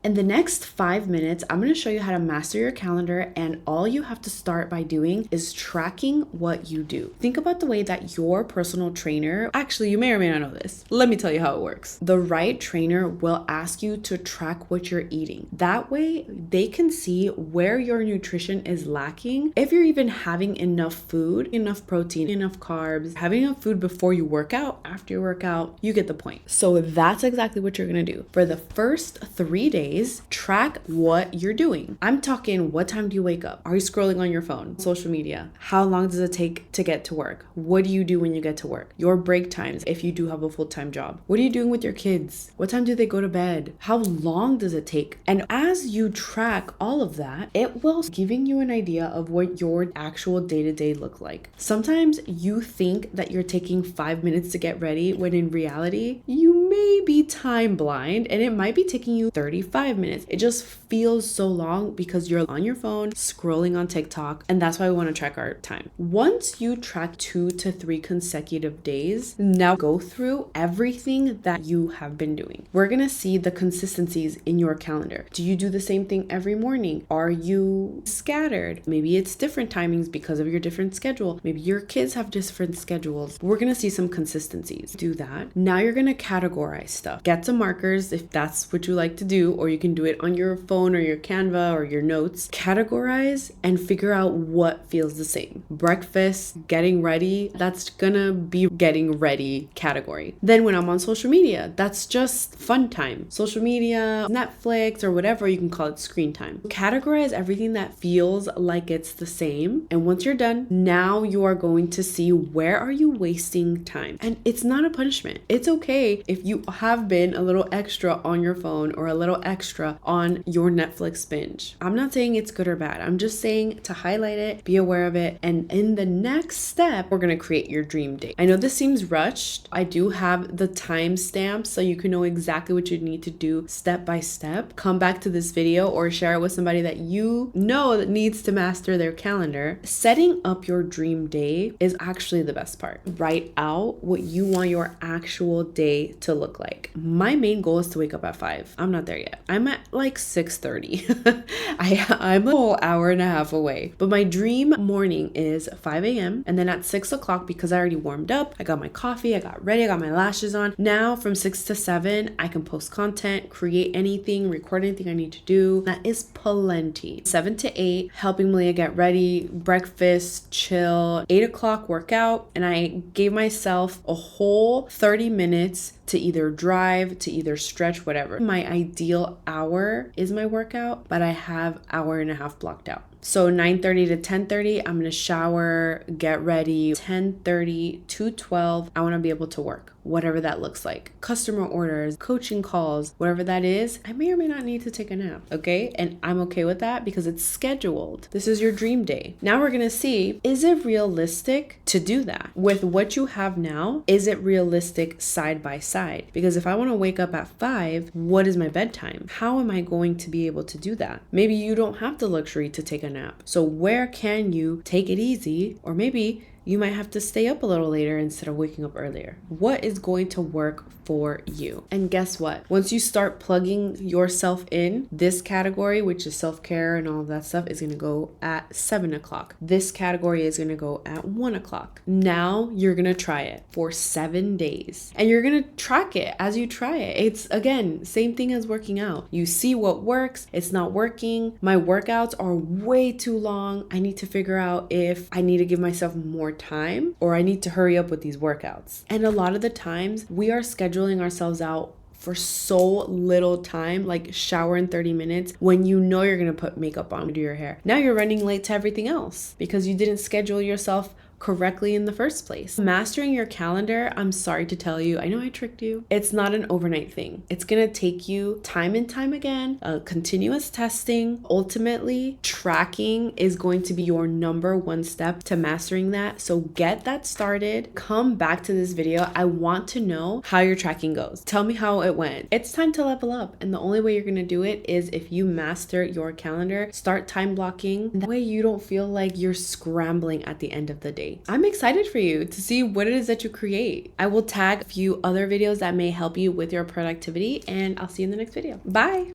In the next 5 minutes, I'm going to show you how to master your calendar, and all you have to start by doing is tracking what you do. Think about the way that your personal trainer, actually, you may or may not know this. Let me tell you how it works. The right trainer will ask you to track what you're eating. That way, they can see where your nutrition is lacking, if you're even having enough food, enough protein, enough carbs, having enough food before you work out, after you work out, you get the point. So that's exactly what you're going to do. For the first 3 days, track what you're doing. I'm talking, what time do you wake up? Are you scrolling on your phone? Social media? How long does it take to get to work? What do you do when you get to work? Your break times, if you do have a full-time job. What are you doing with your kids? What time do they go to bed? How long does it take? And as you track all of that, it will giving you an idea of what your actual day-to-day look like. Sometimes you think that you're taking 5 minutes to get ready, when in reality, you may be time blind and it might be taking you 35 minutes. It just feels so long because you're on your phone scrolling on TikTok, and that's why we want to track our time. Once you track 2 to 3 consecutive days, now go through everything that you have been doing. We're going to see the consistencies in your calendar. Do you do the same thing every morning? Are you scattered? Maybe it's different timings because of your different schedule. Maybe your kids have different schedules. We're going to see some consistencies. Do that. Now you're going to categorize stuff. Get some markers if that's what you like to do, or you can do it on your phone or your Canva or your notes. Categorize and figure out what feels the same. Breakfast, getting ready, that's gonna be getting ready category. Then when I'm on social media, that's just fun time. Social media, Netflix, or whatever you can call it, screen time. Categorize everything that feels like it's the same. And once you're done, now you are going to see where are you wasting time. And it's not a punishment. It's okay if you have been a little extra on your phone or a little extra on your Netflix binge. I'm not saying it's good or bad. I'm just saying to highlight it, be aware of it. And in the next step, we're going to create your dream day. I know this seems rushed. I do have the timestamps so you can know exactly what you need to do step by step. Come back to this video or share it with somebody that you know that needs to master their calendar. Setting up your dream day is actually the best part. Write out what you want your actual day to look like. My main goal is to wake up at 5. I'm not there yet. I'm at like 6:30. I'm a whole hour and a half away. But my dream morning is 5 a.m. And then at 6 o'clock, because I already warmed up, I got my coffee, I got ready, I got my lashes on. Now from 6 to 7, I can post content, create anything, record anything I need to do. That is plenty. 7 to 8, helping Malia get ready, breakfast, chill. 8 o'clock workout. And I gave myself a whole 30 minutes to either drive, to either stretch, whatever. My ideal hour is my workout, but I have hour and a half blocked out. So 9:30 to 10:30, I'm going to shower, get ready. 10:30 to 12, I want to be able to work, whatever that looks like. Customer orders, coaching calls, whatever that is, I may or may not need to take a nap, okay? And I'm okay with that because it's scheduled. This is your dream day. Now we're going to see, is it realistic to do that? With what you have now, is it realistic side by side? Because if I want to wake up at 5, what is my bedtime? How am I going to be able to do that? Maybe you don't have the luxury to take a nap. So where can you take it easy? Or maybe you might have to stay up a little later instead of waking up earlier. What is going to work for you? And guess what? Once you start plugging yourself in, this category, which is self-care and all of that stuff, is going to go at 7 o'clock. This category is going to go at 1 o'clock. Now you're going to try it for 7 days. And you're going to track it as you try it. It's, again, same thing as working out. You see what works. It's not working. My workouts are way too long. I need to figure out if I need to give myself more time or I need to hurry up with these workouts. And a lot of the times we are scheduling ourselves out for so little time, like shower in 30 minutes when you know you're going to put makeup on to do your hair. Now you're running late to everything else because you didn't schedule yourself correctly in the first place. Mastering your calendar, I'm sorry to tell you, I know I tricked you. It's not an overnight thing. It's gonna take you time and time again, continuous testing. Ultimately, tracking is going to be your number one step to mastering that. So get that started. Come back to this video. I want to know how your tracking goes. Tell me how it went. It's time to level up. And the only way you're gonna do it is if you master your calendar, start time blocking. That way you don't feel like you're scrambling at the end of the day. I'm excited for you to see what it is that you create. I will tag a few other videos that may help you with your productivity, and I'll see you in the next video. Bye.